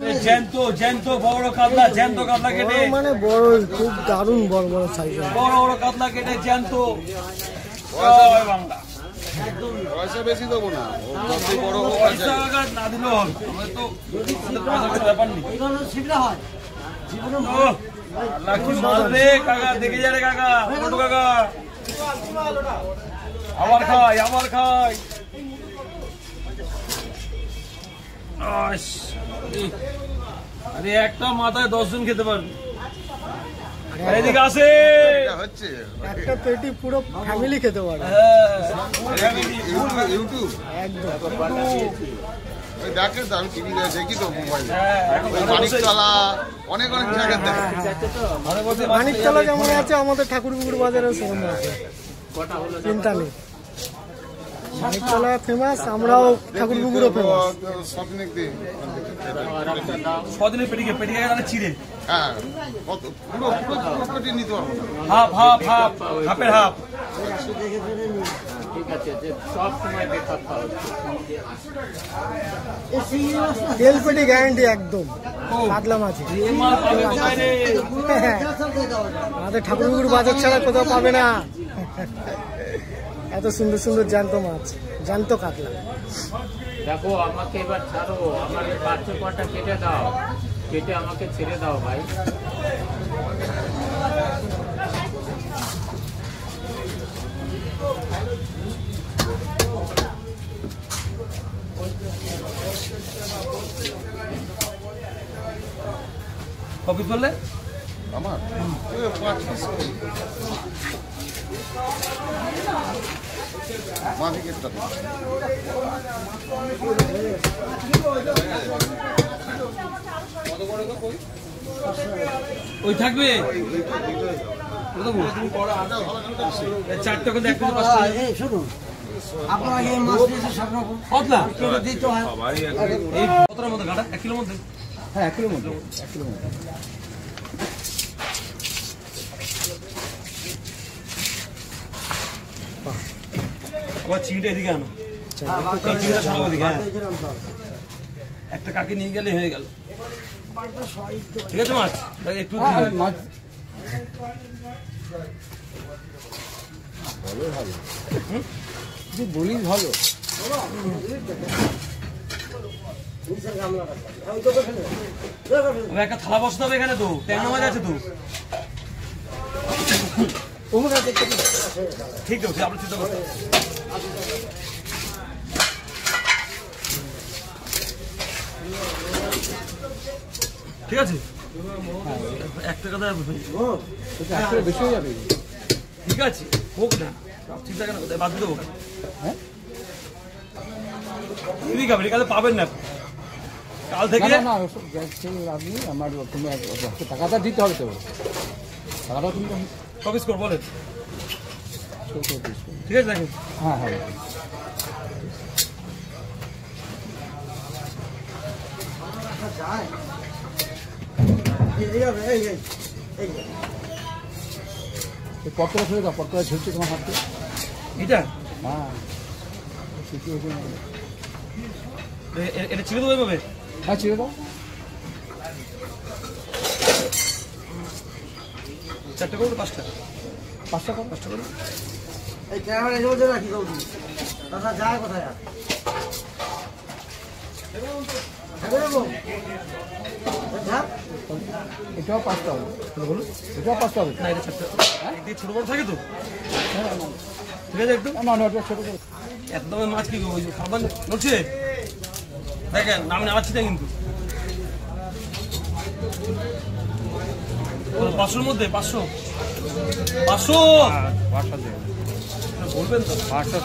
জ্যান্ত জ্যান্ত বড় কাতলা, জ্যান্ত কাতলা কেটে মানে বড় খুব দারুণ বড় বড় সাইজ, বড় বড় কাতলা কেটে জ্যান্ত বাংলা। পয়সা বেশি দেবো না, পয়সা না দিলেও হবে, তো ব্যাপার নেই। কাকা দেখে যাবে কাকা, কাকা আবার খাই আবার খাই। আরে একটা মাথায় 10 জন খেতে পারবে। এদিকে আসে একটা পেটি পুরো ফ্যামিলি খেতে পারে। ইউটিউব দেখে তো, আমি টিভি দেখি তো মোবাইলে, মানিকতলা অনেক অনেক জায়গায় দেখে। মানিকতলা যেমন আছে আমাদের ঠাকুরপুকুর বাজারে সেরকম আছে, চিন্তা নেই। মানিকতলা ফেমাস, আমরাও ঠাকুরপুকুরও ফেমাস। সদিনের পেটিকে পেটিকে চিড়ে হ্যাঁ, পুরো পেটি নিতে পারবো, হাফ হাফ হাফ হাফের হাফ। তেল পেটি গ্যারান্টি একদম, কাতলা মাছ আমাদের ঠাকুরপুকুর বাজার ছাড়া কোথাও পাবে না। এত সুন্দর সুন্দর জ্যান্ত মাছ, জ্যান্ত কাতলা। দেখো আমাকে এবার ছাড়ো, আমার বাচ্চা কটা কেটে দাও, কেটে আমাকে ছেড়ে দাও ভাই। কপি করলে আমার 5 পিস মাফিকেটটা ওই থাকবে 4টা করে দেখতে পাচ্ছি। শুনুন, আপনারা এই মাছ নিয়ে সব রকম কতলা কেটে দিতে হয়। এই কতটার মধ্যে কাটা? 1 কিলোর মধ্যে? হ্যাঁ 1 কিলোর মধ্যে, 1 কিলোর মধ্যে। আবার চিংড়ি এদিকে আনো, একটা কাকে নিয়ে গেলে হয়ে গেল। ঠিক আছে মাছ একটু মাছ বলিস ভালো। একটা থালা বসতে হবে এখানে, তো ট্যাংরা মাছ আছে তো। ঠিক আছে, আপনি চিন্তা করতে ঠিক আছে। 1 টাকা দেয় বেশি হয়ে যাবে। ঠিক আছে, হোক না, চিন্তা কেন বাদ দিয়ে দেবো। হ্যাঁ তুমি খাবেন, কাল পাবেন না, কাল থেকে আপনি আমার টাকাটা দিতে হবে তো, টাকাটা তুমি কপিস কর বলেন। ঠিক আছে দেখেন। হ্যাঁ হ্যাঁ পটকা ফেলে দাও, পটকা ঝুলছে তোমার হাতে। এটা হ্যাঁ এটা ছিঁড়ে দেবো এভাবে? হ্যাঁ ছিঁড়ে দাও। 4টা করবো 5টা? 5টা কর, 5টা করবো। এই ক্যামেরা এসে রাখি দাও, দাদা যায় কোথায়? এটাও 5টা হবে, বলুন এটাও 5টা হবে না, এটা 4টা। ছোট বড় থাকে তো, ঠিক আছে একটু না না ওটা ছোট করে। একদম মাছ কি ওই খাবার নড়ছে দেখেন, আমি নামাচ্ছি না কিন্তু। 500-র মধ্যে 500 বলবেন তো? 500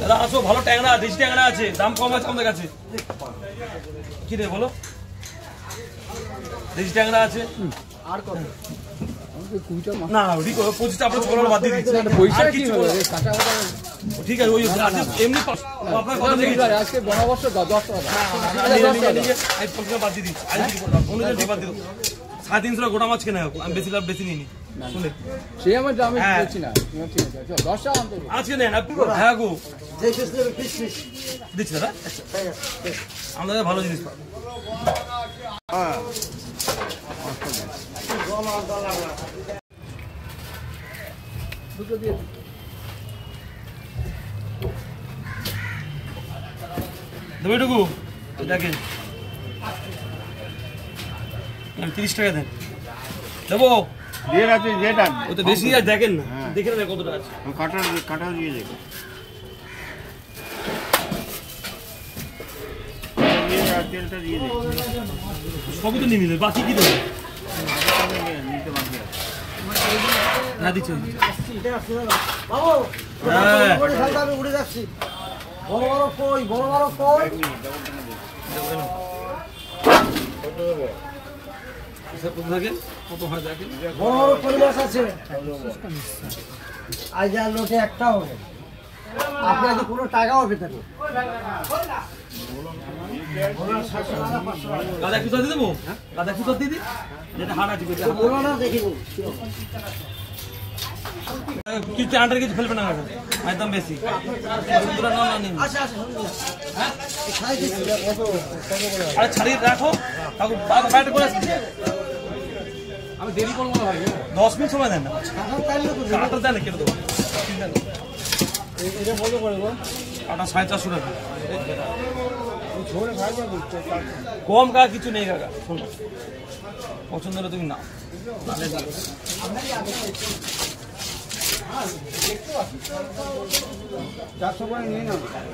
দাদা আসো, ভালো ট্যাংরা, দেশি ট্যাংরা আছে, দাম কম আছে আমাদের কাছে। কি রে বলো, দেশি ট্যাংরা আছে আর কত? না 25টা আপনার ছোট বাদ দিয়ে দিচ্ছি। ঠিক আছে, ওই এমনি আপনার কথা দেখি আজকে বনবর্ষ 10 টাকা বাদ দিয়ে দিচ্ছি। 350 গোটা মাছ কেনা, আমি বেশি লাভ বেশি নিইনি। শুনে সে আমি হ্যাঁ। বলছি না ঠিক আছে চল 10 টাকা আনতে হবে। আজকে নেন আপনি। হ্যাঁ গো দিচ্ছি দাদা আমরা ভালো জিনিস পাবো। দুটো দিয়ে দেবো এটুকু দেখেন 30 টাকা দেন দেবো দিয়ে আছে যেটা ও তো বেশি আর দেখেন না দেখে না কতটা আছে কাটা দিয়ে দেবে তেলটা দিয়ে দেবে সবই তো নিয়ে নিলে বাকি কি দেবে না দিচ্ছি উড়ে যাচ্ছি বড় বড় কই বড় বড় কই কত হয় দেখেন বড় বড় কই মাছ আছে আজ আর লোটে একটা হবে আপনি আজ কোনো টাকাও পেতেন গাদা একটু দিয়ে দেবো গাদা একটু দিয়ে দিই যেটা হাট আছে বলো না দেখিব কিছু আন্ডার কিছু ফেলবে না একদম বেশি আরে ছাড়িয়ে রাখো বাইরে করে আমি দেরি করবো না ভাই 10 মিনিট সময় দেন না কাটা দেন কেটে দেবো এটা বলো করে গো কাটা 450 টাকা কম কাকা কিছু নেই কাকা শোনো পছন্দ হলে তুমি নাও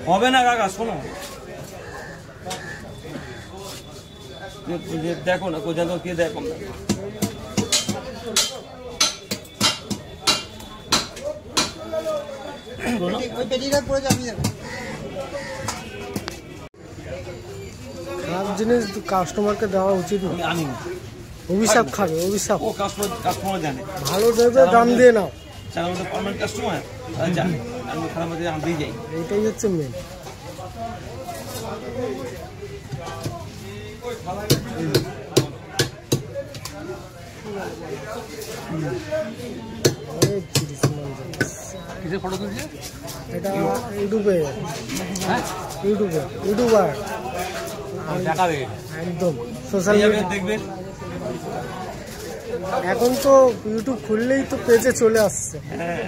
হবে না কাকা শোনো দেখো না কোথাও কে দেখো না খারাপ জিনিস কাস্টমারকে দেওয়া উচিত না আমি আনি না অভিশাপ খাবে অভিশাপ ও কাস্টমার জানে ভালো দেবে দাম দিয়ে নাও যারা আমাদের পার্মানেন্ট কাস্টমার তারা জানে আমি খারাপ মাঝে আনতেই যাই এইটাই হচ্ছে মেন কিসের ফটো তুলছে এটা ইউটিউবে হ্যাঁ ইউটিউবার দেখাবে একদম সোশ্যাল মিডিয়া দেখবেন এখন তো ইউটিউব খুললেই তো পেজে চলে আসছে হ্যাঁ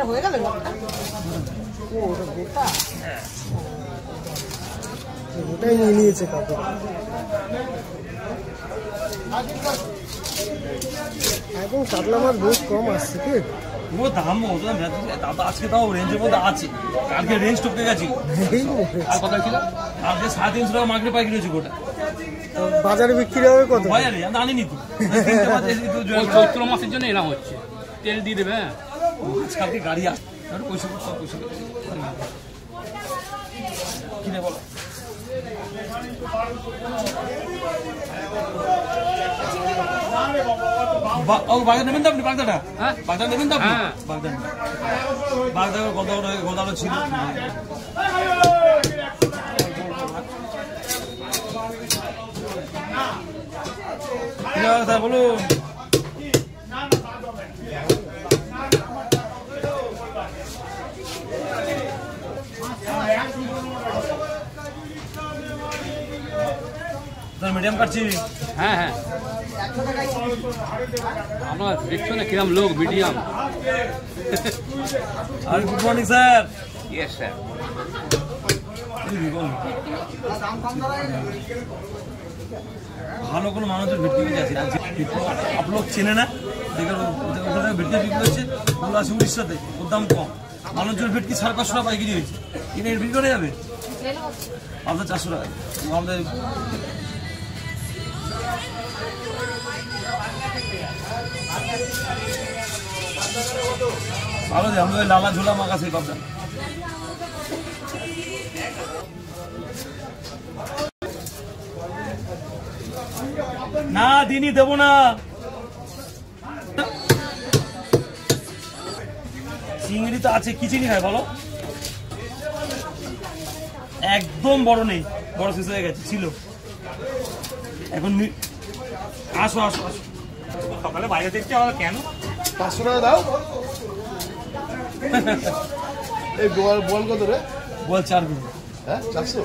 হয়ে গেল ওটাই নিয়ে নিয়েছে কাকু এখন কাতলা মাছ বহুত কম আসছে কি ও দাম দাদা আজকে তাও রেঞ্জের মধ্যে আছে কালকে রেঞ্জ টপকে গেছিল আর কত ছিল কালকে 350 টাকা মার্কেটে পাইকারি হয়েছে গোটা তো বাজারে বিক্রি হবে কত বাজারে আমি আনিনি তো ওই চৈত্র মাসের জন্য এলাম হচ্ছে তেল দিয়ে দেবে হ্যাঁ কালকে গাড়ি আসছে পয়সা করতে পয়সা কিনে বলো বাগদা নেবেন তো আপনি বাগদাটা হ্যাঁ বাগদা নেবেন তো আপনি হ্যাঁ। বাগদা বাগদা গোদানো ছিল বলুন মিডিয়াম কাটছি হ্যাঁ হ্যাঁ আমরা দেখছো না কিরম লোক মিডিয়াম আর good morning sir yes sir ভালো কোনো মানুষের ভিত্তি আছে आप लोग চেনে না দেখেন ওখানে ভিত্তি বিক্রি হচ্ছে ওগুলো আছে উড়িষ্যাতে ওর দাম কম মানুষের ভিটকি 550 টাকা পাইকারি হয়েছে কিনে এর বিক্রি করে যাবে আপনার 400 টাকা আমাদের ভালো যে আমাদের লালা ঝোলা মাখা সেই পাবনা না দিনই দেবো না চিংড়ি তো আছে, কি চিংড়ি খায় বলো? একদম বড় নেই, বড় শেষ হয়ে গেছে, ছিল এখন। আসো আসো আসো, সকালে বাইরে দেখছি আমাকে কেন 500 টাকা দাও। এই বল কত রে? বল 4 কেজি। হ্যাঁ 400।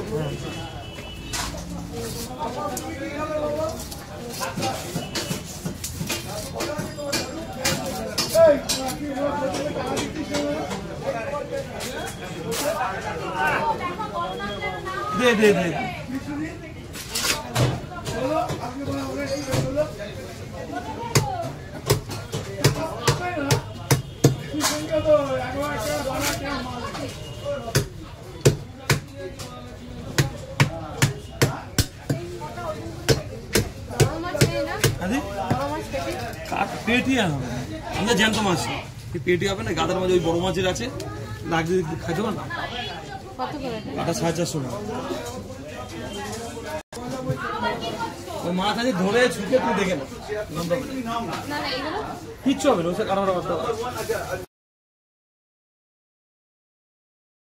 দে দে দে। পেটি আমাদের জ্যান্ত মাছ, পেটি হবে না, গাদার মাঝে ওই বড় মাছের আছে, লাগবে খাইতে পার না। এটা 450 টাকা। ওই মাছ আছে ধরে ছুটে তুই দেখে না, কিচ্ছু হবে না, ওই কারণ